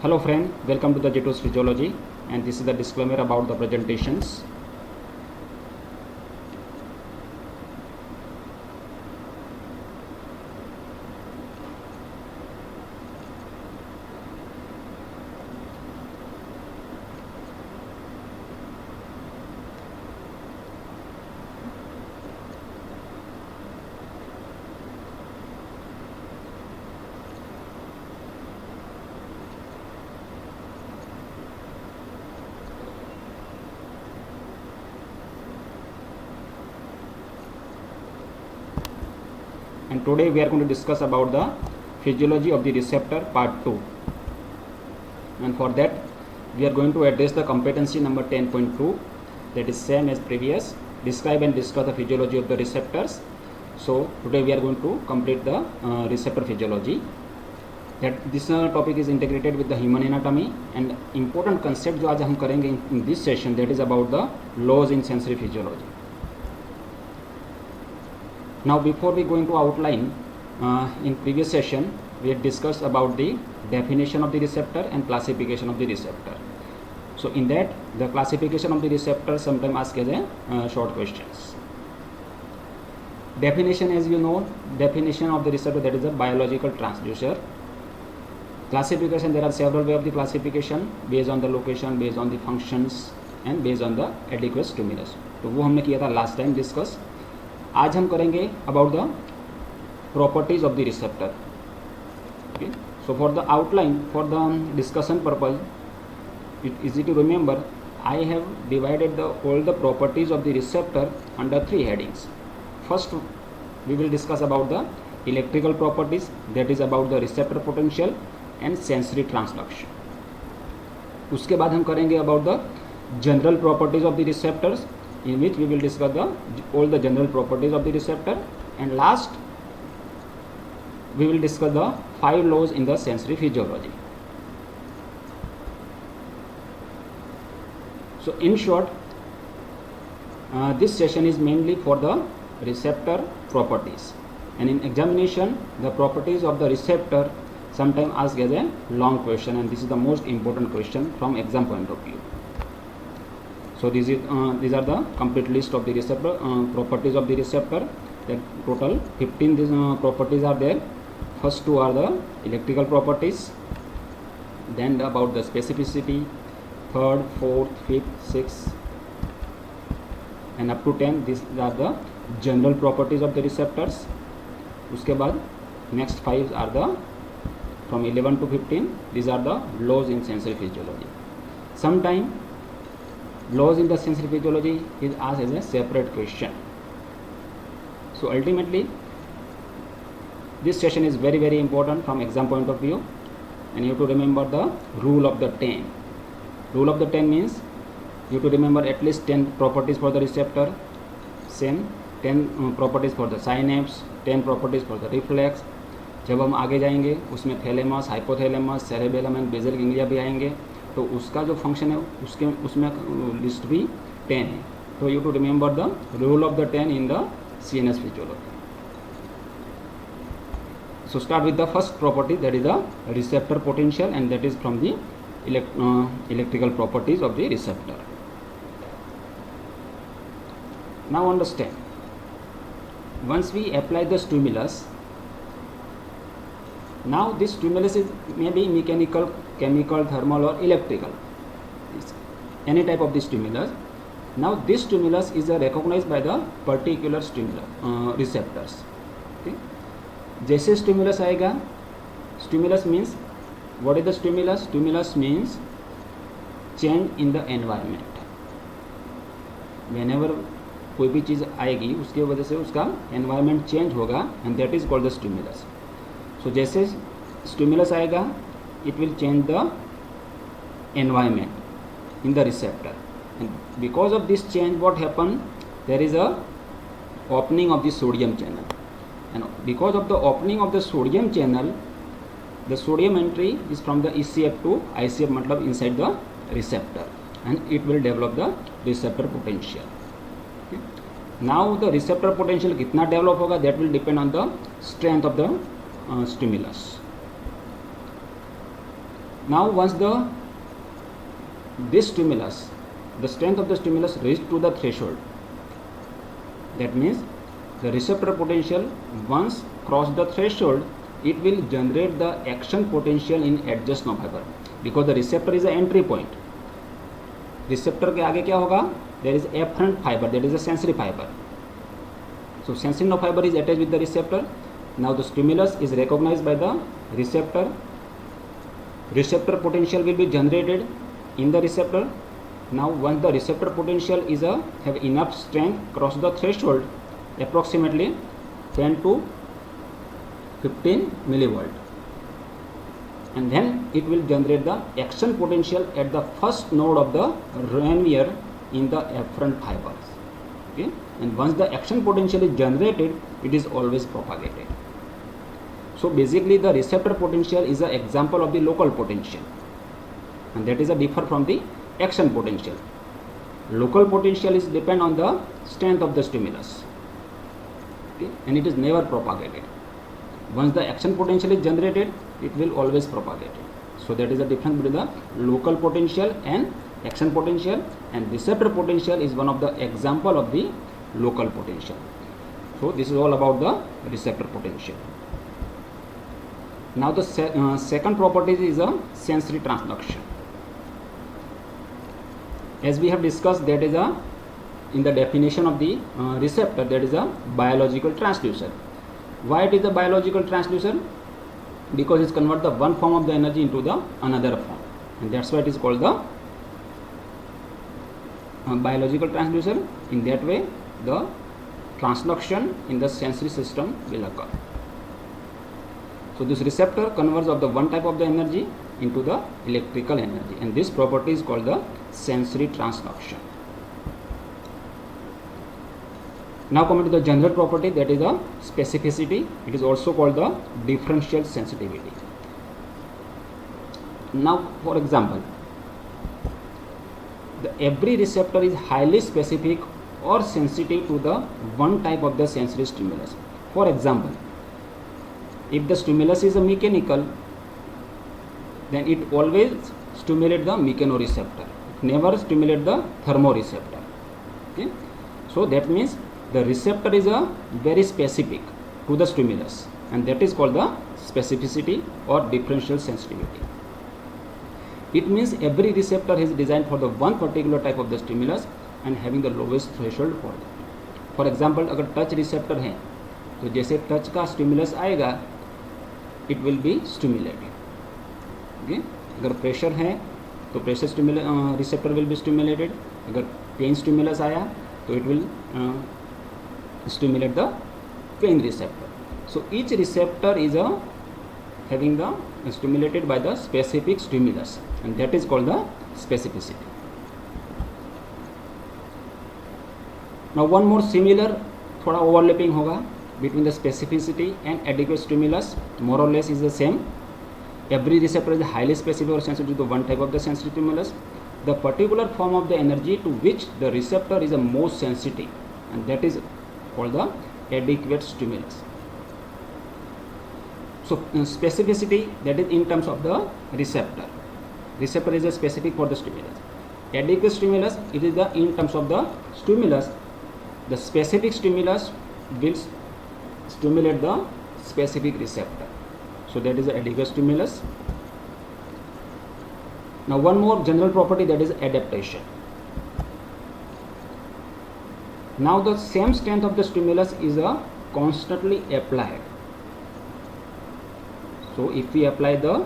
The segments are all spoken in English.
Hello friend, welcome to the J2's Physiology, and this is the disclaimer about the presentations. And today we are going to discuss about the physiology of the receptor part 2, and for that we are going to address the competency number 10.2, that is same as previous, describe and discuss the physiology of the receptors. So today we are going to complete the receptor physiology. That this topic is integrated with the human anatomy, and important concept जो आज हम करेंगे in this session, that is about the laws in sensory physiology. Now before we go into outline, in previous session we had discussed about the definition of the receptor and classification of the receptor. So in that, the classification of the receptor sometimes asked as a short questions. Definition, as you know, definition of the receptor, that is a biological transducer. Classification, there are several ways of the classification based on the location, based on the functions and based on the adequate stimulus. तो वो हमने किया था last time discuss. आज हम करेंगे about the properties of the receptor. Okay, so for the outline, for the discussion purpose, it easy to remember, I have divided the all the properties of the receptor under 3 headings. First we will discuss about the electrical properties, that is about the receptor potential and sensory transduction. उसके बाद हम करेंगे about the general properties of the receptors, in which we will discuss all the general properties of the receptor, and last we will discuss the 5 laws in the sensory physiology. So in short, this session is mainly for the receptor properties, and in examination the properties of the receptor sometimes asked as a long question, and this is the most important question from exam point of view. So these are the complete list of the receptor properties of the receptor. That total 15 these properties are there. First 2 are the electrical properties, then about the specificity, third, fourth, fifth, sixth, and up to 10 these are the general properties of the receptors. उसके बाद next 5 are the from 11 to 15, these are the laws in sensory physiology. Sometime laws in the sensory physiology is asked as a separate question. So ultimately this session is very very important from exam point of view, and you have to remember the rule of the 10. Rule of the 10 means you have to remember at least 10 properties for the receptor, same 10 properties for the synapse, 10 properties for the reflex. जब हम आगे जाएंगे उसमें thalamus, hypothalamus, cerebellum and basal ganglia भी आएंगे, तो उसका जो फंक्शन है उसमें लिस्ट भी 10 है. तो you to remember the rule of the 10 in the CNS physiology. So start with the first property, that is the receptor potential, and that is from the electrical properties of the receptor. Now understand, once we apply the stimulus, now this stimulus is maybe mechanical, chemical, thermal or electrical, any type of the stimulus. Now this stimulus is recognized by the particular stimulus receptors. Okay, जैसे stimulus आएगा, stimulus means what is the stimulus? Stimulus means change in the environment. Whenever कोई भी चीज़ आएगी उसकी वजह से उसका environment change होगा, and that is called the stimulus. So जैसे stimulus आएगा, it will change the environment in the receptor, and because of this change what happen, there is a opening of the sodium channel, and because of the opening of the sodium channel, the sodium entry is from the ECF to ICF, मतलब inside the receptor, and it will develop the receptor potential. Okay? Now the receptor potential कितना develop होगा, that will depend on the strength of the stimulus. Now once this stimulus, the strength of the stimulus reached to the threshold, that means the receptor potential once crossed the threshold, it will generate the action potential in adjacent fiber, because the receptor is the entry point. Receptor के आगे क्या होगा? There is afferent fiber, that is a sensory fiber. So sensory nerve fiber is attached with the receptor. Now the stimulus is recognized by the receptor. Receptor potential will be generated in the receptor. Now once the receptor potential is have enough strength cross the threshold, approximately 10 to 15 millivolt, and then it will generate the action potential at the first node of the Ranvier in the afferent fibers. Okay, and once the action potential is generated, it is always propagated. So basically the receptor potential is an example of the local potential, and that is a differ from the action potential. Local potential is depend on the strength of the stimulus, okay, and it is never propagated. Once the action potential is generated, it will always propagate. So that is the difference between the local potential and action potential, and receptor potential is one of the example of the local potential. So this is all about the receptor potential. Now the second property is a sensory transduction. As we have discussed, that is in the definition of the receptor, that is a biological transducer. Why it is a biological transducer? Because it converts the one form of the energy into the another form, and that's why it is called the biological transducer. In that way, the transduction in the sensory system will occur. So this receptor converts of the one type of the energy into the electrical energy, and this property is called the sensory transduction. Now coming to the general property, that is the specificity. It is also called the differential sensitivity. Now for example, every receptor is highly specific or sensitive to the one type of the sensory stimulus. For example, if the stimulus is a mechanical, then it always stimulates the mechanoreceptor, it never stimulates the thermoreceptor. Okay? So that means the receptor is a very specific to the stimulus, and that is called the specificity or differential sensitivity. It means every receptor is designed for the one particular type of the stimulus and having the lowest threshold for that. For example, अगर touch receptor है तो जैसे touch का stimulus आएगा, it will B stimulated. Okay, अगर pressure है तो pressure receptor will be stimulated. अगर पेन स्टिमुलस आया तो it will stimulate the pain receptor. So each receptor is having the stimulated by the specific stimulus, and that is called the specificity. Now one more similar, थोड़ा overlapping होगा between the specificity and adequate stimulus. More or less is the same. Every receptor is highly specific or sensitive to one type of the sensory stimulus. The particular form of the energy to which the receptor is the most sensitive, and that is called the adequate stimulus. So specificity, that is in terms of the receptor. Receptor is a specific for the stimulus. Adequate stimulus, it is the in terms of the stimulus. The specific stimulus will stimulate the specific receptor. So that is the adequate stimulus. Now one more general property, that is adaptation. Now the same strength of the stimulus is constantly applied. So if we apply the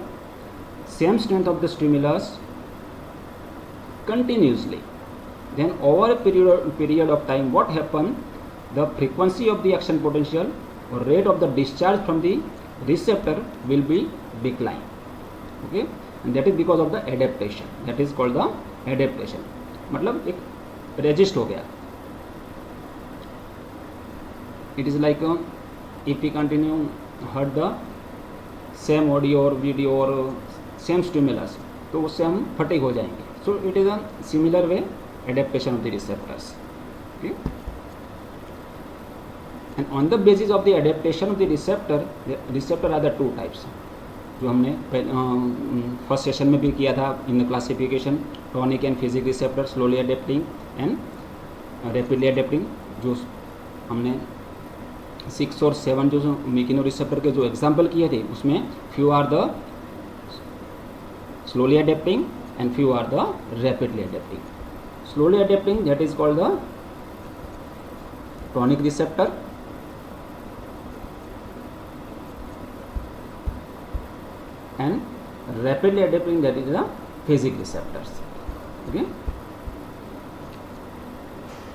same strength of the stimulus continuously, then over a period of time, what happen? The frequency of the action potential or rate of the discharge from the receptor will be declined. Okay, and that is because of the adaptation. That is called the adaptation. मतलब एक resist हो गया. It is like if we continue heard the same audio or video or same stimulus, तो उससे हम fatigue हो जाएंगे. So it is a similar way adaptation of the receptors. Okay. And on the basis of the adaptation of the receptor are the two types. जो हमने first session में भी किया था in the classification, tonic and phasic receptor, slowly adapting and rapidly adapting, जो हमने 6 और 7 जो मेकिनो रिसेप्टर के जो एग्जाम्पल किए थे उसमें few are the slowly adapting and few are the rapidly adapting. Slowly adapting, that is called the tonic receptor, and rapidly adapting, that is the phasic receptors. Okay,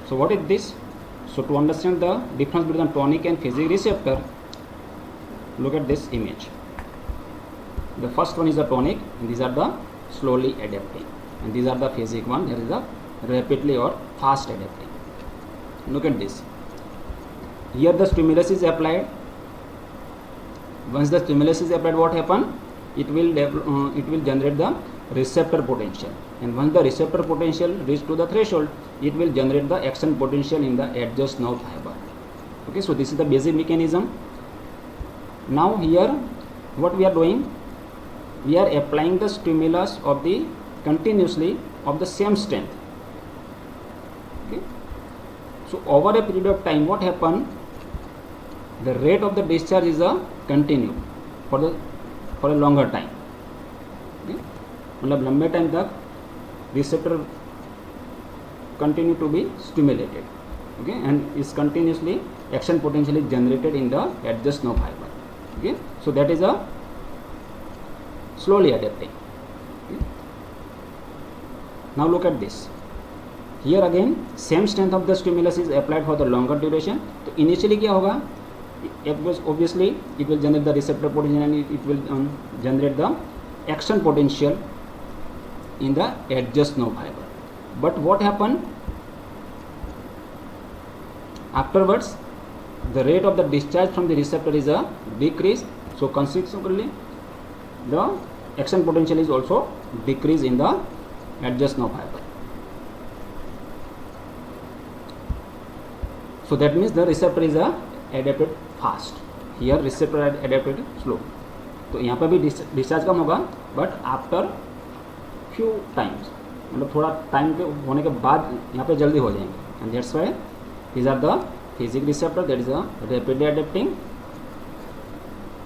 so what is this? So to understand the difference between tonic and phasic receptor, look at this image. The first one is the tonic and these are the slowly adapting, and these are the phasic one, that is the rapidly or fast adapting. Look at this. Here the stimulus is applied. Once the stimulus is applied, what happen? It will generate the receptor potential, and once the receptor potential reach to the threshold, it will generate the action potential in the adjust nerve fiber. Okay, so this is the basic mechanism. Now here what we are doing, we are applying the stimulus of the continuously of the same strength. Okay, so over a period of time what happen, the rate of the discharge is a continue for a longer time. Okay, मतलब लंबे time तक receptor continue to be stimulated. Okay, and is continuously action potential is generated in the adjust nerve fiber. Okay, so that is a slowly adapting. Okay. Now look at this. Here again same strength of the stimulus is applied for the longer duration. तो initially क्या होगा, obviously it will generate the receptor potential and it will generate the action potential in the adjust nerve fiber. But what happened afterwards, the rate of the discharge from the receptor is a decrease, so consequently the action potential is also decreased in the adjust nerve fiber. So that means the receptor is adapted fast. Here receptor adapted slow. तो यहाँ पर भी discharge कम होगा, but after few times, मतलब थोड़ा time के होने के बाद यहाँ पे जल्दी हो जाएंगे. And that's why these are the phasic receptor, that is a rapidly adapting,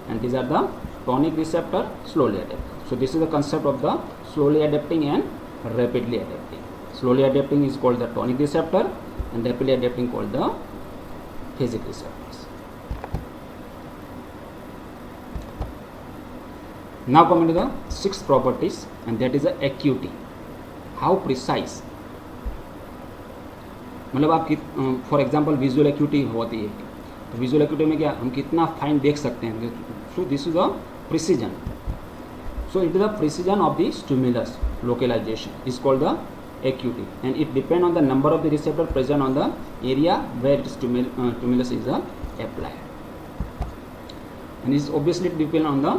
and these are the tonic receptor, slowly adapting. So this is the concept of the slowly adapting and rapidly adapting. Slowly adapting is called the tonic receptor and rapidly adapting called the phasic receptors. Now coming to the sixth properties, and that is the acuity. How precise, मतलब आप for example visual acuity होती है, तो visual acuity में क्या हम कितना fine देख सकते हैं. So this is a precision. So it is the precision of the stimulus localization is called the acuity, and it depend on the number of the receptor present on the area where stimulus is applied, and is obviously depend on the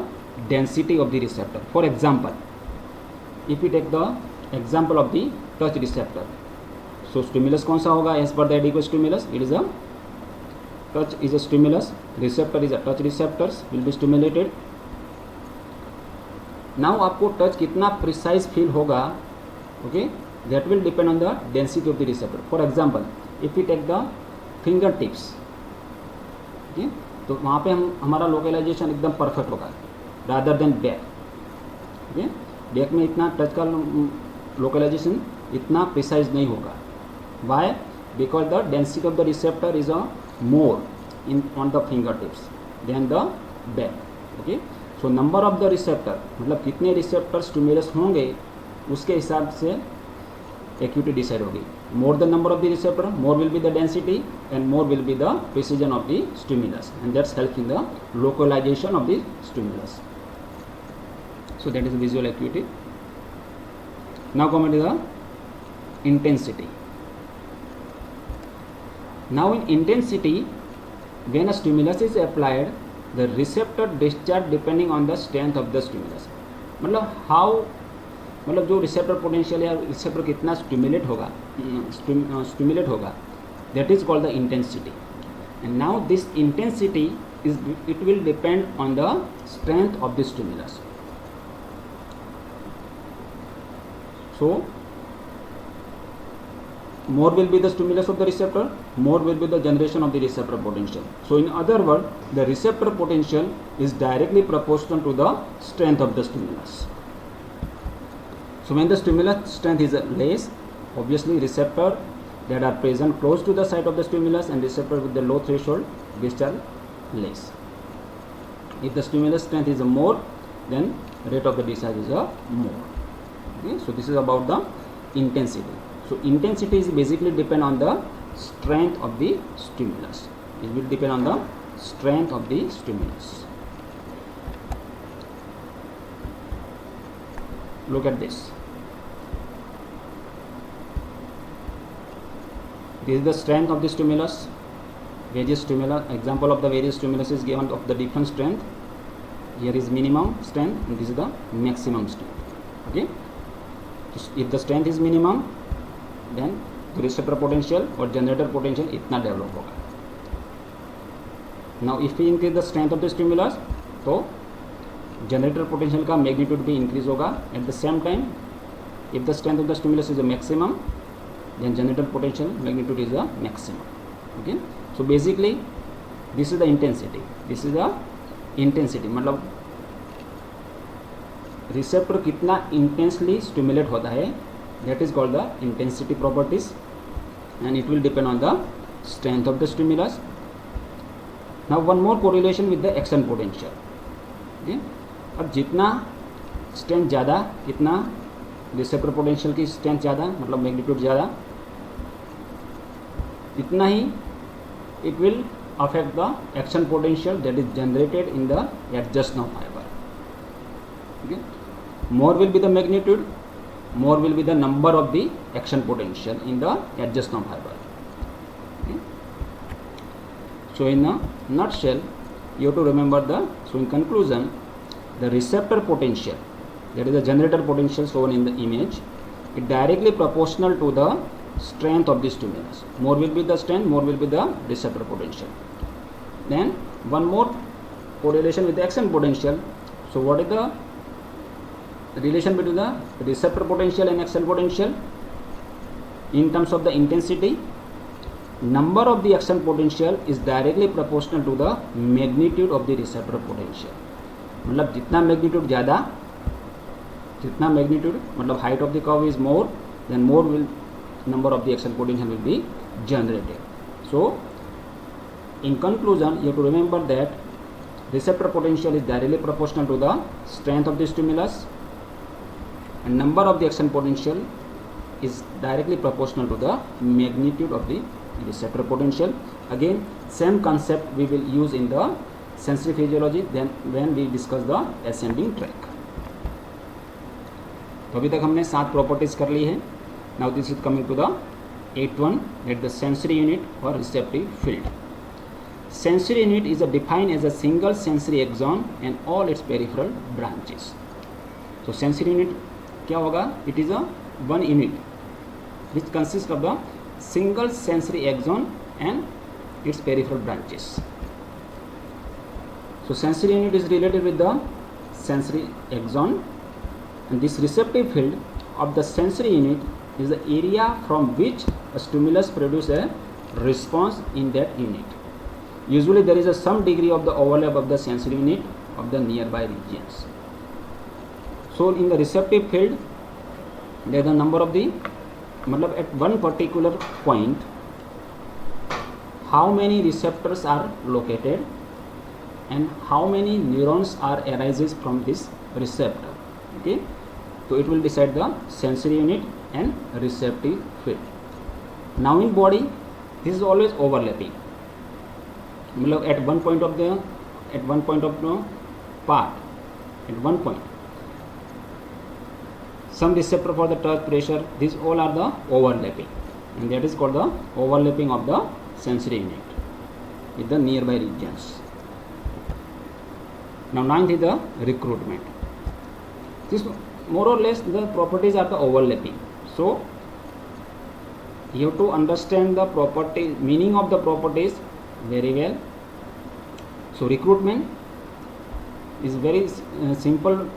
density of the receptor. For example, if we take the example of the touch receptor, so stimulus कौन सा होगा as per the adequate stimulus? It is a touch is a stimulus, receptor is a touch receptors will be stimulated. Now आपको touch कितना precise feel होगा, okay, that will depend on the density of the receptor. For example, if we take the finger tips, okay, तो वहाँ पे हमारा localisation एकदम perfect होगा rather than back. okay, back में इतना टच का लोकलाइजेशन इतना प्रिसाइज नहीं होगा. Why? Because the density of the receptor is more on the fingertips than the back. Okay, so number of the receptor, मतलब कितने रिसेप्टर स्टिमुलस होंगे उसके हिसाब से एक्यूटी डिसाइड होगी. More the number of the receptor, more will be the density and more will be the precision of the stimulus, and that's help in the localization of the stimulus. So that is visual acuity. Now come to the intensity. Now in intensity, when a stimulus is applied, the receptor discharge depending on the strength of the stimulus. मतलब how, मतलब जो receptor potential या receptor कितना stimulate होगा, that is called the intensity. And now this intensity is, it will depend on the strength of the stimulus. So more will be the stimulus of the receptor, more will be the generation of the receptor potential. So in other words, the receptor potential is directly proportional to the strength of the stimulus. So when the stimulus strength is less, obviously receptor that are present close to the site of the stimulus and receptor with the low threshold discharge less. If the stimulus strength is more, then rate of the discharge is more. Okay, so this is about the intensity. So intensity is basically depend on the strength of the stimulus. It will depend on the strength of the stimulus. Look at this. This is the strength of the stimulus. Various stimulus, example of the various stimulus is given of the different strength. Here is minimum strength and this is the maximum strength. Okay. If the strength is minimum, then the receptor potential or generator potential इतना develop होगा. Now if we increase the strength of the stimulus, तो generator potential का magnitude भी increase होगा. At the same time, if the strength of the stimulus is a maximum, then generator potential magnitude is a maximum. Okay. So basically this is the intensity. This is the intensity. मतलब receptor कितना intensely stimulate होता है, that is called the intensity properties, and it will depend on the strength of the stimulus. Now one more correlation with the action potential. Okay? अब जितना strength ज़्यादा, कितना receptor potential की strength ज़्यादा, मतलब magnitude ज़्यादा, इतना ही it will affect the action potential that is generated in the adjustment fiber. Okay? More will be the magnitude, more will be the number of the action potential in the adjustment fiber. Okay? So in a nutshell, you have to remember so in conclusion, the receptor potential, that is the generator potential shown in the image, it directly proportional to the strength of the stimulus. More will be the strength, more will be the receptor potential. Then one more correlation with the action potential. So what is the relation between the receptor potential and action potential? In terms of the intensity, number of the action potential is directly proportional to the magnitude of the receptor potential. मतलब जितना magnitude ज़्यादा, जितना magnitude मतलब height of the curve is more, then more will number of the action potential will be generated. So in conclusion, you have to remember that receptor potential is directly proportional to the strength of the stimulus, and number of the action potential is directly proportional to the magnitude of the receptor potential. Again, same concept we will use in the sensory physiology then when we discuss the ascending track. तो अभी तक हमने 7 properties कर ली है. Now this is coming to the 8th one, that the sensory unit or receptive field. Sensory unit is defined as a single sensory axon and all its peripheral branches. So sensory unit क्या होगा? It is a one unit which consists of the single sensory axon and its peripheral branches. So sensory unit is related with the sensory axon, and this receptive field of the sensory unit is the area from which a stimulus produces a response in that unit. Usually there is some degree of the overlap of the sensory unit of the nearby regions. So in the receptive field, there is the number of the, मतलब at one particular point, how many receptors are located and how many neurons are arises from this receptor. Okay, so it will decide the sensory unit and receptive field. Now in body, this is always overlapping. मतलब at one point of the part, at one point, some receptor for the touch, pressure, these all are the overlapping, and that is called the overlapping of the sensory unit with the nearby regions. Now ninth is the recruitment. This more or less the properties are the overlapping. So you have to understand the property, meaning of the properties very well. So recruitment is very simple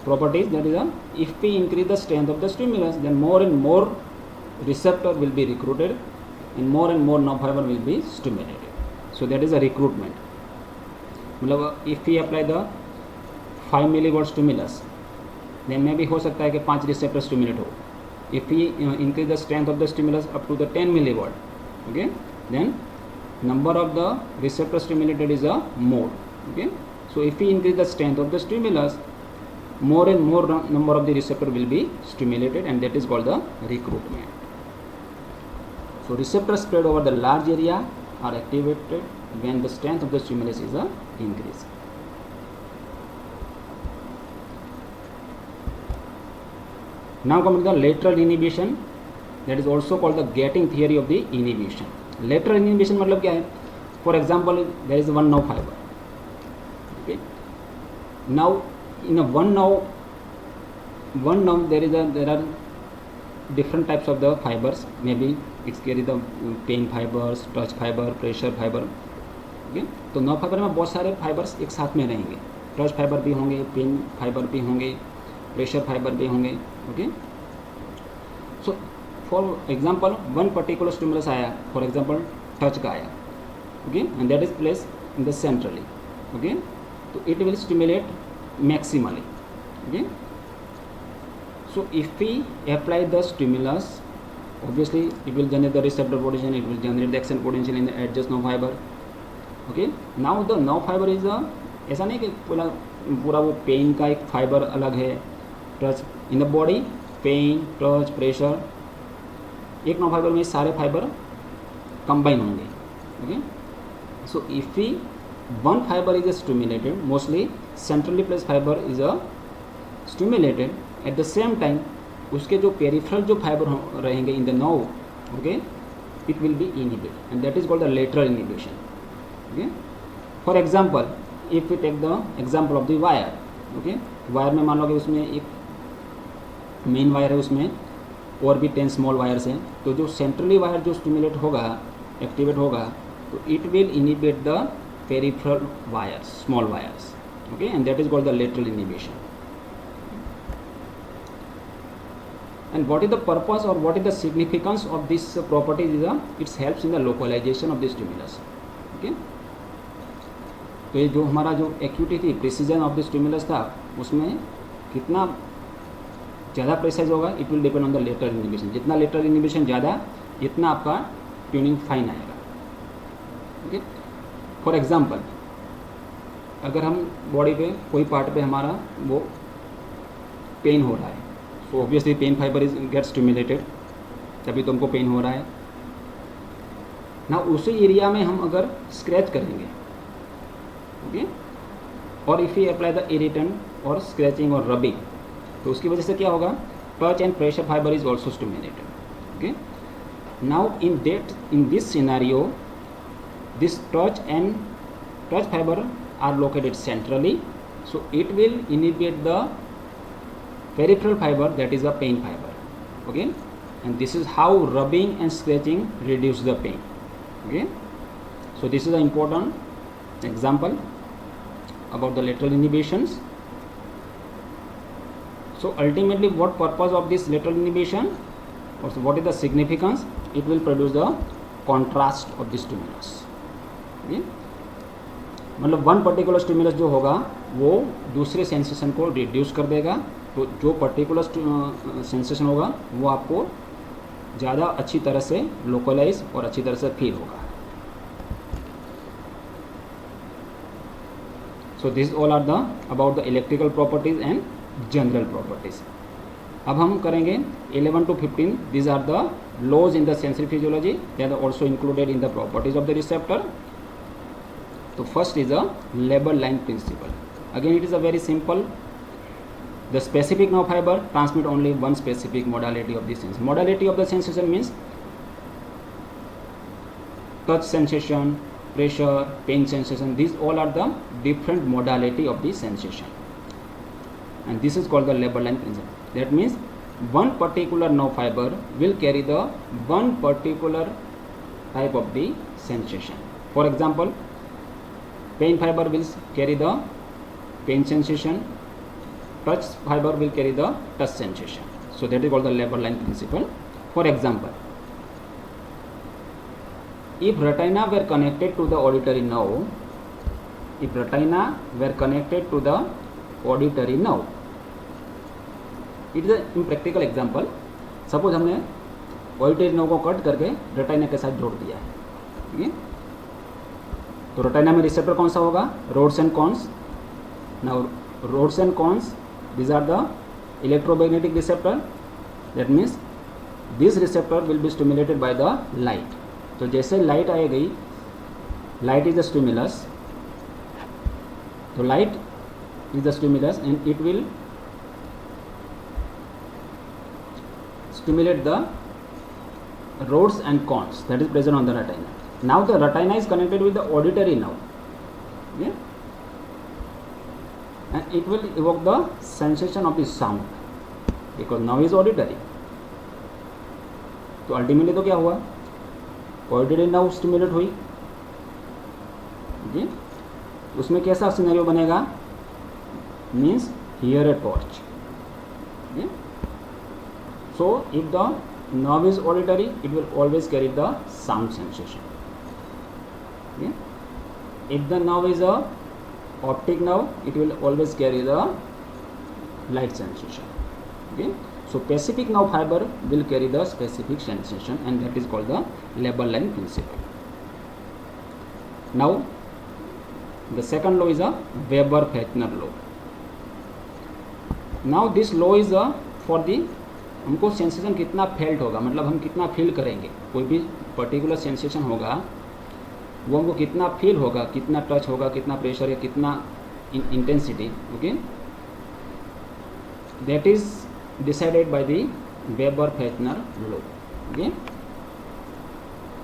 properties, that is if we increase the strength of the stimulus, then more and more receptor will be recruited and more nerve fiber will be stimulated. So that is a recruitment. मतलब if we apply the 5 milliwatt stimulus, then में भी हो सकता है कि 5 receptor stimulate हो. If we increase the strength of the stimulus up to the 10 milliwatt, okay, then number of the receptor stimulated is a more. Okay, so if we increase the strength of the stimulus, more and more number of the receptor will be stimulated, and that is called the recruitment. So receptors spread over the large area are activated when the strength of the stimulus is increased. Now come to the lateral inhibition, that is also called the gating theory of the inhibition. Lateral inhibition मतलब क्या है? For example, there is one nerve fiber. Okay. Now in a one nerve there are different types of the fibers. Maybe it's carry the pain fibers, touch fiber, pressure fiber. Okay. तो nerve fiber में बहुत सारे fibers एक साथ में रहेंगे. Touch fiber भी होंगे, pain fiber भी होंगे, pressure fiber भी होंगे. Okay. So for example, one particular stimulus आया, for example touch का आया, okay, and that is placed in the centrally, okay, so it will stimulate maximally, okay. So if we apply the stimulus, obviously it will generate the receptor potential, it will generate the action potential in the adjacent nerve fiber, okay. Now the nerve fiber is ऐसा नहीं कि पूरा वो pen का एक fiber अलग है, touch in the body, pain, touch, pressure, एक नर्व फाइबर में सारे फाइबर कंबाइन होंगे. Okay, so if we one fiber is stimulated, mostly centrally placed fiber is stimulated, at the same time उसके जो पेरिफेरल जो fiber रहेंगे in the nerve, okay, it will be inhibited, and that is called the lateral inhibition. Okay, for example if we take the example of the wire. Okay, wire में मान लो कि उसमें एक main wire है, उसमें और भी 10 स्मॉल वायर्स हैं, तो जो सेंट्रली वायर जो स्टिमुलेट होगा, एक्टिवेट होगा, तो it will inhibit the peripheral wires, small wires. Okay, and that is called the lateral inhibition. And what is the purpose or what is the significance of this property is it helps in the localization of the stimulus. Okay, तो ये जो हमारा जो acuity थी, precision of the stimulus था, उसमें कितना ज़्यादा प्रिसाइज होगा, it will depend on the lateral inhibition. जितना लेटरल इनहिबिशन ज़्यादा, इतना आपका ट्यूनिंग फाइन आएगा. ओके, फॉर एग्जांपल अगर हम बॉडी पे कोई पार्ट पे हमारा वो पेन हो रहा है, तो obviously pain fiber is get stimulated, तभी तुमको पेन हो रहा है ना. उसी एरिया में हम अगर स्क्रैच करेंगे, ओके, और if you apply the irritant और स्क्रैचिंग और रबिंग, तो उसकी वजह से क्या होगा, touch and pressure fiber is also stimulated. Okay, now in this scenario this touch fiber are located centrally, so it will inhibit the peripheral fiber, that is a pain fiber. Okay, and this is how rubbing and scratching reduce the pain. Okay, so this is an important example about the lateral inhibitions. So ultimately what purpose of this lateral inhibition, or what is the significance? It will produce the contrast of the stimulus. Okay, मतलब one particular stimulus जो होगा वो दूसरे sensation को reduce कर देगा, तो जो पर्टिकुलर सेंसेशन होगा वो आपको ज़्यादा अच्छी तरह से लोकलाइज और अच्छी तरह से फील होगा. So this all are the about the electrical properties and general properties. अब हम करेंगे 11 to 15. These are the laws in the sensory physiology, they are also included in the properties of the receptor. तो first is a labelled line principle. Again it is a very simple. The specific nerve fiber transmit only one specific modality of the sense. Modality of the sensation means touch sensation, pressure, pain sensation. These all are the different modality of the sensation, and this is called the labor line principle. That means one particular nerve fiber will carry the one particular type of the sensation. For example, pain fiber will carry the pain sensation. touch fiber will carry the touch sensation. So that is called the labor line principle. For example, if retina were connected to the auditory nerve, if retina were connected to the auditory nerve, it is an impractical example. Suppose हमने auditory nerve को cut करके retina के साथ जोड़ दिया है, ठीक है? तो रेटिना में रिसेप्टर कौन सा होगा? Rods and cones. Now rods and cones, these are the electromagnetic receptor. That means this receptor will be stimulated by the light. तो जैसे लाइट आएगी, light is the stimulus, तो light is the stimulus and it will stimulate the rods and cones that is present on the retina. Now the retina is connected with the auditory nerve, okay? And it will evoke the sensation of the sound because now is auditory. तो ultimately तो क्या हुआ? Auditory nerve stimulate हुई, जी. उसमें कैसा scenario बनेगा? Means here a torch. So if the nerve is auditory, it will always carry the sound sensation. Okay? If the nerve is a optic nerve, it will always carry the light sensation. Okay? So specific nerve fiber will carry the specific sensation, and that is called the labor line principle. Now the second law is a Weber-Fechner law. Now this law is a for the हमको sensation कितना felt होगा, मतलब हम कितना feel करेंगे. कोई भी particular sensation होगा वो हमको कितना फील होगा, कितना टच होगा, कितना प्रेशर या कितना intensity. Okay, that is decided by the Weber Fechner law. Okay,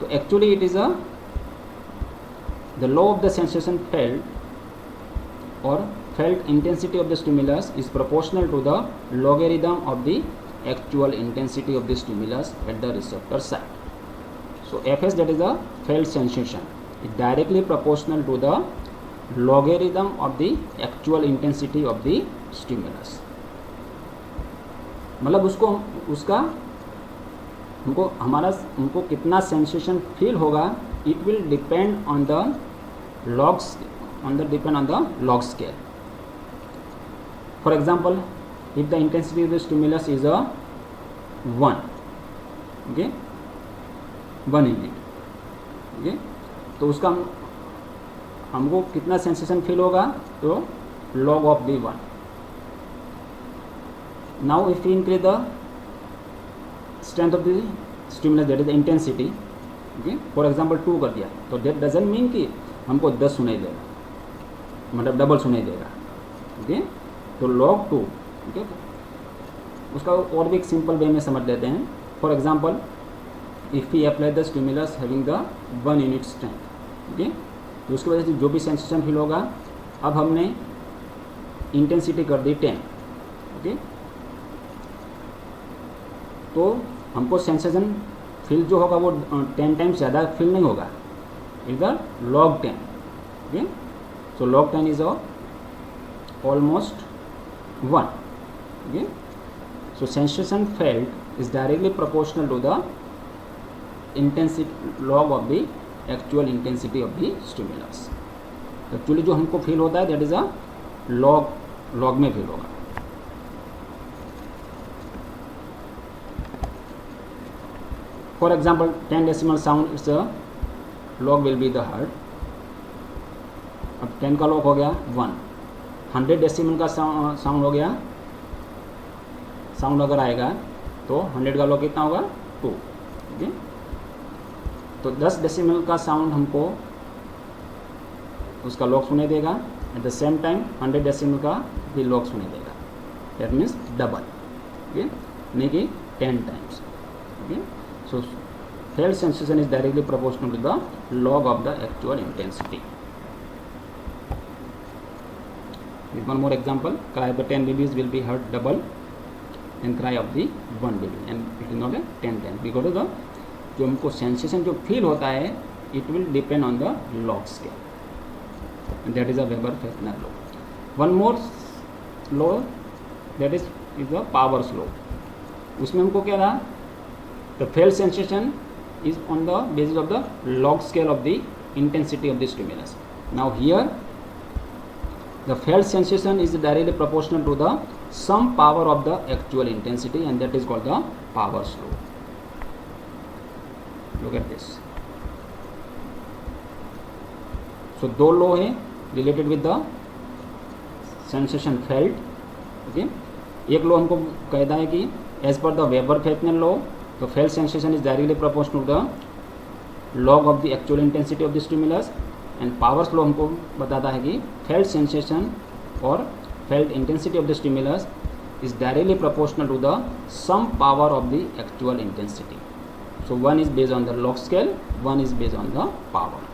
तो actually it is the law of the sensation felt और felt intensity of the stimulus is proportional to the logarithm of the actual intensity of the stimulus at the receptor site. So Fs, that is the felt sensation, is directly proportional to the logarithm of the actual intensity of the stimulus. मतलब उसका हमको कितना sensation feel होगा, it will depend on the log scale. For example, if the intensity of the stimulus is a 1, okay, 1 unit, okay, तो उसका हमको कितना sensation feel होगा? तो log of the 1. Now if we increase the strength of the stimulus, that is the intensity, okay, for example 2 कर दिया, तो that doesn't mean कि हमको 10 सुनाई देगा, मतलब डबल सुनाई देगा. ओके, तो log 2, ओके, उसका और भी एक सिंपल वे में समझ लेते हैं. For example, if we apply the stimulus having the 1 unit strength, okay, तो उसकी वजह से जो भी सेंसेशन फील होगा, अब हमने इंटेंसिटी कर दी 10, ओके, तो हमको सेंसेशन फील जो होगा वो 10 टाइम्स ज़्यादा फील नहीं होगा, इधर log 10, okay. So log 10 is almost 1. Okay? So sensation felt is directly proportional to the intensity log of the actual intensity of the stimulus. Actually जो हमको फील होता है that is a log में feel होगा. For example, 10 decimal sound, it's a log will be the hertz. अब 10 का log हो गया 1. 100 डेसिमल का साउंड हो गया, साउंड अगर आएगा तो 100 का लॉग कितना होगा? 2. ओके, तो 10 डेसिमल का साउंड हमको उसका लॉग सुनाई देगा, eight the same time 100 decimal का भी लॉग सुनाई देगा. दैट मीन्स डबल, ओके, नहीं कि 10 times. Okay, so felt sensation is directly proportional to the log of the actual intensity. With one more example, cry of the 10 babies will be heard double and cry of the 1 baby, and it is not a 10 times because of the जो हमको sensation जो feel होता है, it will depend on the log scale, and that is a Weber-Fechner law. One more law that is the powers law. उसमें हमको क्या रहा, the felt sensation is on the basis of the log scale of the intensity of the stimulus. Now here the felt sensation is directly proportional to the sum power of the actual intensity, and that is called the Power's law. Look at this. So दो law है related with the sensation felt. Okay, एक law हमको कहता है कि as per the Weber-Fechner law, तो felt sensation is directly proportional to the log of the actual intensity of the stimulus, and powers law हमको बताता है कि फेल्ट सेंसेशन और felt intensity of the stimulus is directly proportional to the some power of the actual intensity. So one is based on the log scale, one is based on the power.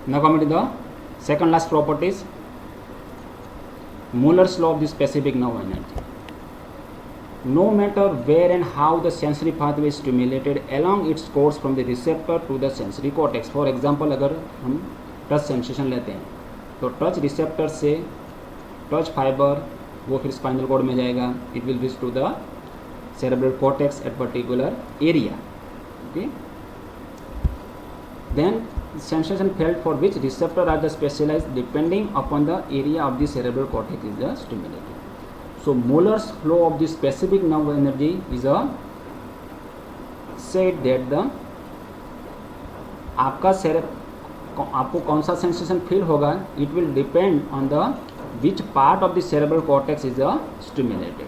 Now coming to the second last properties, Mueller's law of the specific nerve energy. No matter where and how the sensory pathway is stimulated along its course from the receptor to the sensory cortex. For example, अगर हम touch sensation लेते हैं तो touch receptor से touch fibre वो फिर spinal cord में जाएगा, it will reach to the cerebral cortex at particular area. Okay, then sensation felt for which receptor are the specialized depending upon the area of the cerebral cortex is the stimulated. So Mueller's law of the specific nerve energy is a said that the आपको कौन सा sensation feel होगा, it will depend on the which part of the cerebral cortex is stimulated.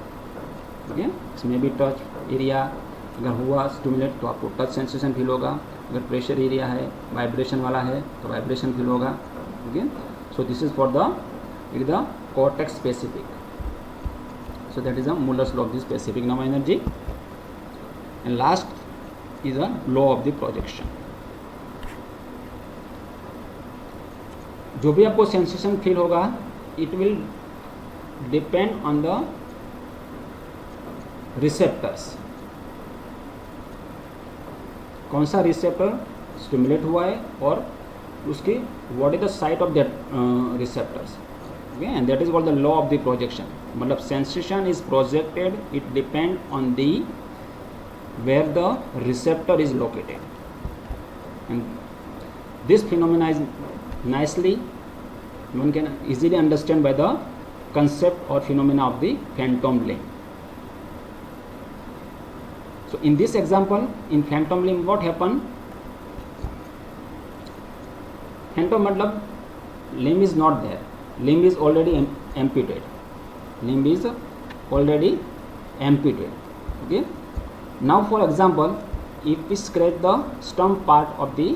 Okay, इसमें भी touch area अगर हुआ stimulate तो आपको टच सेंसेशन फील होगा, अगर प्रेशर एरिया है वाइब्रेशन वाला है तो वाइब्रेशन फील होगा. Okay, so this is for the cortex specific. So that is the Mueller's law of the specific nerve energy. And last is a law of the projection. जो भी आपको sensation feel होगा it will depend on the receptors. कौन सा receptor stimulate हुआ है और उसकी what is the site of that receptors. Okay, and that is called the law of the projection. मतलब sensation is projected, it depend on the where the receptor is located, and this phenomena is nicely one can easily understand by the concept or phenomena of the phantom limb. So in this example, in phantom limb what happened, phantom matlab limb is not there, limb is already amputated, limb is already amputated. Okay, now for example, if we scratch the stump part of the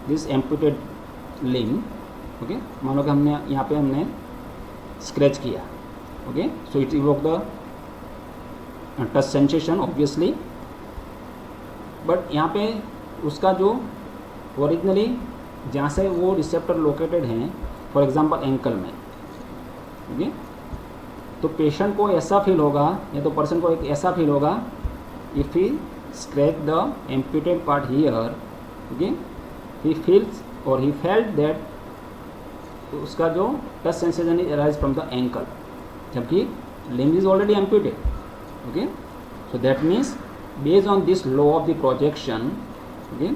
this amputated limb. Okay, मान लो कि हमने यहाँ पे हमने scratch किया. Okay, so it evoke the touch sensation obviously, but यहाँ पे उसका जो ओरिजिनली जहाँ से वो रिसेप्टर लोकेटेड हैं, फॉर एग्जांपल एंकल में. ओके, तो पेशेंट को ऐसा फील होगा या तो पर्सन को एक ऐसा फील होगा if he scratch the amputated part here. Okay, he feels और ही फेल्ट दैट उसका जो touch sensation is arise from the ankle, जबकि limb is already amputated. Okay, so that means based on this law of the projection, okay,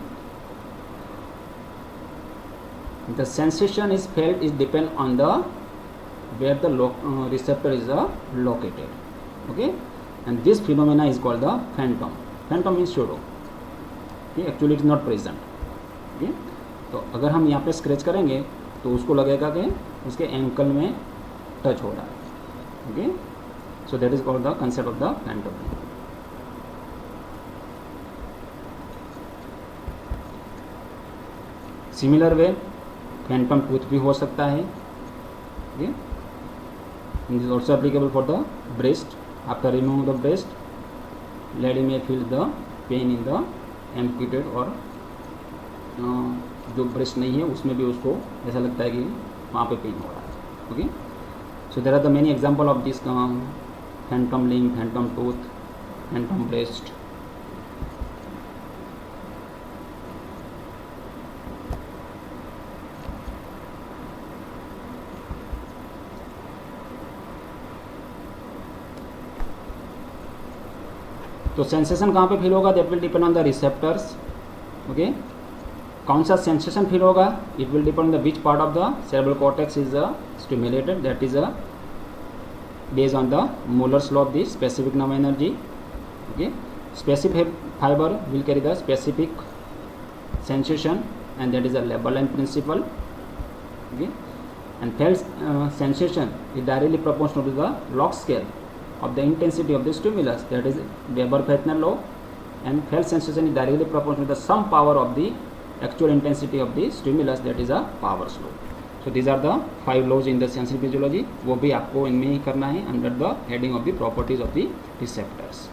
the sensation is felt is depend on the where the receptor is located. Okay, and this phenomena is called the phantom. Phantom means shadow. Actually it is not present. Okay, तो अगर हम यहाँ पे scratch करेंगे तो उसको लगेगा कि उसके एंकल में टच हो रहा है. Okay, so that is called the concept of the phantom. Similar way phantom tooth भी हो सकता है. Okay, this is also applicable for the breast. After removing the breast lady में feel the pain in the amputated, और जो breast नहीं है उसमें भी उसको ऐसा लगता है कि वहाँ पे पेन हो रहा है. Okay, so there are the many example of this phantom limb, phantom tooth, phantom breast. तो सेंसेशन कहाँ पे फील होगा, that will depend on the receptors. Okay, कौन सा सेंसेशन फील होगा, it will depend on the which part of the cerebral cortex is stimulated, that is based on the Muller's law of the specific nerve energy. Okay, specific fiber will carry the specific sensation, and that is a Leberland principle. Okay, and felt sensation is directly proportional to the log scale of the intensity of the stimulus, that is Weber-Fechner law, and felt sensation is directly proportional to the sum power of the actual intensity of the stimulus, that is a Power's law. So these are the 5 laws in the sensory physiology. वो भी आपको इनमें ही करना है under the heading of the properties of the receptors.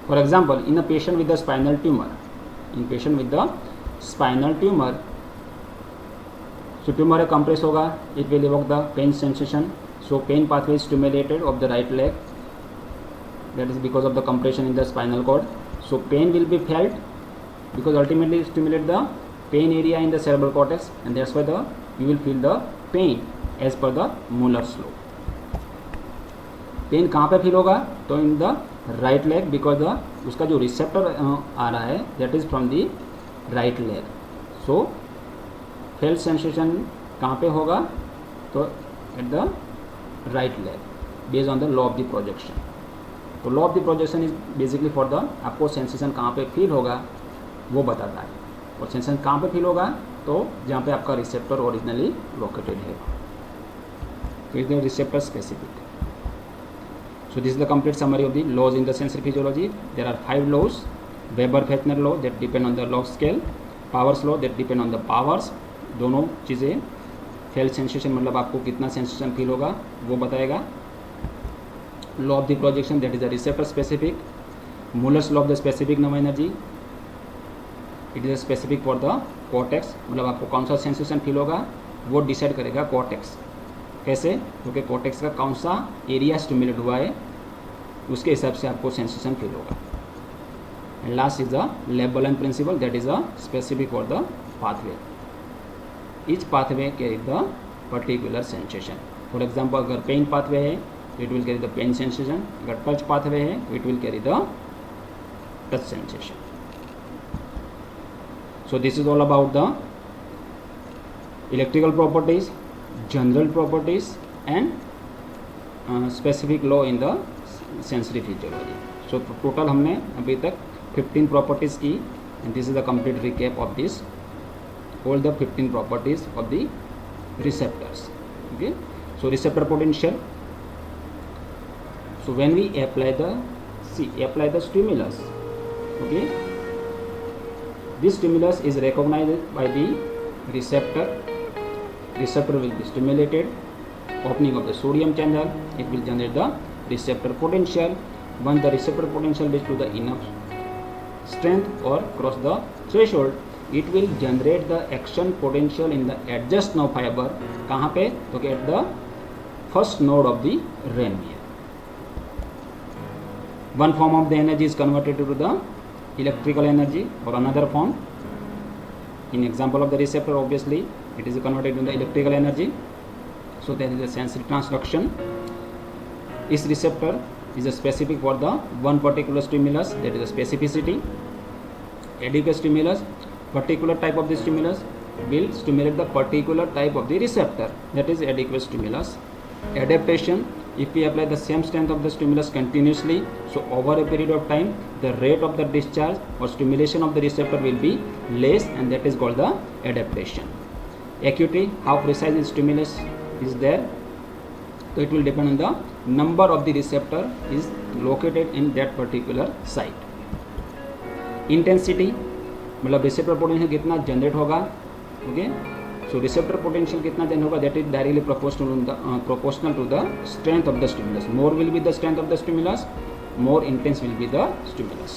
For example, in a patient with a spinal tumor, so tumor compress होगा, it will evoke the pain sensation. So pain pathway is stimulated of the right leg, that is because of the compression in the spinal cord. So pain will be felt because ultimately it stimulate the pain area in the cerebral cortex, and that's why you will feel the pain as per the Muller's law. Pain कहाँ पे feel होगा, तो in the right leg, because उसका जो receptor आ रहा है that is from the right leg. So felt sensation कहाँ पे होगा, तो at the right leg based on the law of the projection. तो law of the projection is basically for the आपको सेंसेशन कहाँ पे फील होगा वो बताता है, और सेंसेशन कहाँ पे फील होगा, तो जहाँ पे आपका रिसेप्टर ओरिजिनली लोकेटेड है. तो is the receptor specific. So this is the complete summary of the laws in the sensory physiology. There are 5 laws. Weber-Fechner law that depend on the log scale, Powers law that depend on the powers. दोनों चीज़ें, fail sensation मतलब आपको कितना sensation feel होगा वो बताएगा. Law of the projection that is the receptor specific. Muller's law of the specific nerve energy, it is specific for the cortex, मतलब आपको कौन सा सेंसेशन फील होगा वो डिसाइड करेगा कॉर्टेक्स. कैसे, क्योंकि कॉर्टेक्स का कौन सा एरिया स्टिमुलेट हुआ है उसके हिसाब से आपको सेंसेशन फील होगा. And last is the Leberland principal that is a specific for the pathway. Each pathway carry the particular sensation. For example अगर पेन पाथवे है it will carry the pain sensation, अगर touch pathway है it will carry the touch sensation. So this is all about the electrical properties, general properties and specific law in the sensory physiology. So total हमने अभी तक 15 properties की, and this is the complete recap of this all the 15 properties of the receptors. Okay, so receptor potential. So when we apply the stimulus, okay, this stimulus is recognized by the receptor. Receptor will be stimulated, opening of the sodium channel, it will generate the receptor potential. Once the receptor potential reaches to the enough strength or cross the threshold, it will generate the action potential in the adjacent nerve fiber. कहाँ पे, तो at the first node of the Ranvier. One form of the energy is converted to the electrical energy, or another form, in example of the receptor obviously it is converted into the electrical energy. So there is a sensory transduction. This receptor is a specific for the one particular stimulus, that is a specificity. Adequate stimulus, particular type of the stimulus will stimulate the particular type of the receptor, that is adequate stimulus. Adaptation, if we apply the same strength of the stimulus continuously, so over a period of time the rate of the discharge or stimulation of the receptor will be less, and that is called the adaptation. Acuity, how precise the stimulus is there, so it will depend on the number of the receptor is located in that particular site. Intensity, मतलब receptor potential कितना generate होगा. Okay, so receptor potential कितना generate होगा, that is directly proportional to the strength of the stimulus. More will be the strength of the stimulus, more intense will be the stimulus.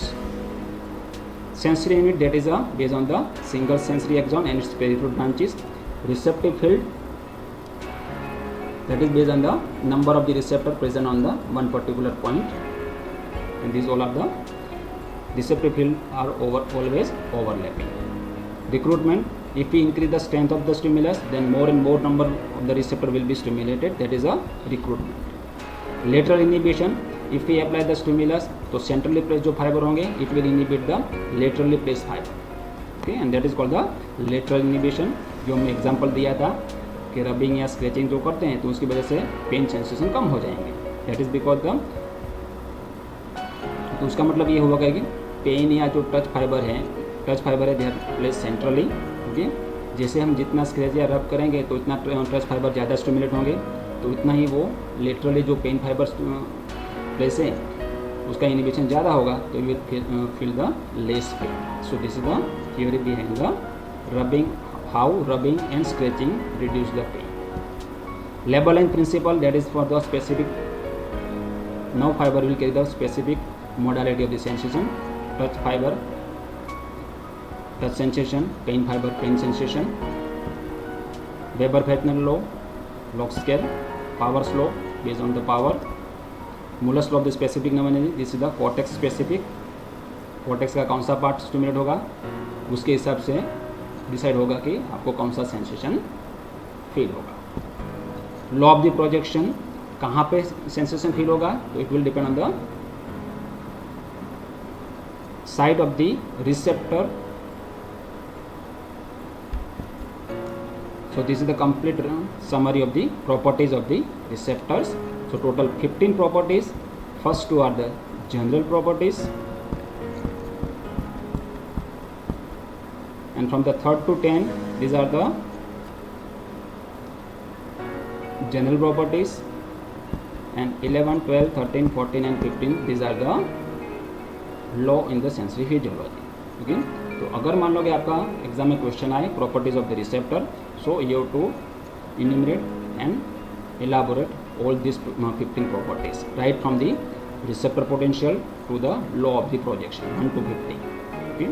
Sensory unit, that is based on the single sensory axon and its peripheral branches. Receptive field, that is based on the number of the receptor present on the one particular point, and these all are the receptor field are always overlapping. Recruitment, if we increase the strength of the stimulus, then more and more number of the receptor will be stimulated, that is a recruitment. Lateral inhibition, if we apply the stimulus, तो centrally placed जो fiber होंगे, it will inhibit the laterally placed fiber. Okay, and that is called the lateral inhibition. जो हमने example दिया था कि rubbing या scratching जो करते हैं तो उसकी वजह से पेन सेंसेशन कम हो जाएंगे, दैट इज बिकॉज द, तो उसका मतलब ये होगा कि पेन या जो टच फाइबर है they are place centrally. Okay, जैसे हम जितना स्क्रैच या रब करेंगे तो इतना टच फाइबर ज़्यादा स्टिमुलेट होंगे, तो उतना ही वो लेटरली जो पेन फाइबर प्लेस है उसका इनिबिशन ज़्यादा होगा, तो you will feel the less pain. So this is the theory behind the rubbing, how rubbing and scratching reduce the pain. Labeling principle, that is for the specific nerve fiber will carry the specific modality of the sensation. Touch fiber, touch sensation, pain fiber, pain sensation. Weber-Fechner law, log scale, power law based on the power. Muller's law of the specific nerve energy, this is the cortex specific. cortex का कौन सा part stimulate होगा उसके हिसाब से decide होगा कि आपको कौन सा सेंसेशन फील होगा. लॉ ऑफ द प्रोजेक्शन, कहाँ पे सेंसेशन फील होगा, तो it will depend on the side of the receptor. So this is the complete summary of the properties of the receptors. So total 15 properties. First two are the general properties, and from the third to 10 these are the general properties, and 11, 12, 13, 14 and 15 these are the law in the sensory physiology. Okay, तो अगर मान लो कि आपका exam में question आए properties of the receptor, so you have to enumerate and elaborate all this 15 properties right from the receptor potential to the law of the projection 1 to 15. Okay,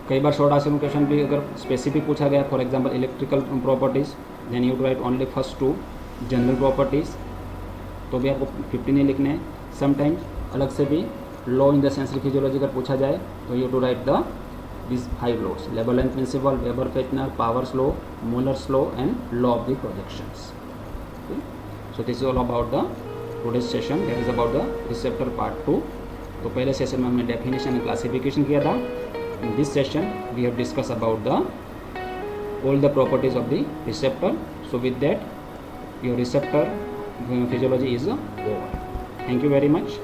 कई बार short answer question भी अगर specific पूछा गया, for example electrical properties, then you write only first two general properties, तो भी आपको 15 ही लिखने हैं. समटाइम्स अलग से भी law in the sensory physiology अगर पूछा जाए तो you to write the this 5 laws, label principle, Weber Fechner, powers law, Muller's law and law of the projections. So this is all about the today's session, that is about the receptor part 2. तो पहले session में हमने definition and classification किया था. In this session we have discussed about all the properties of the receptor. So with that your receptor physiology is over. Thank you very much.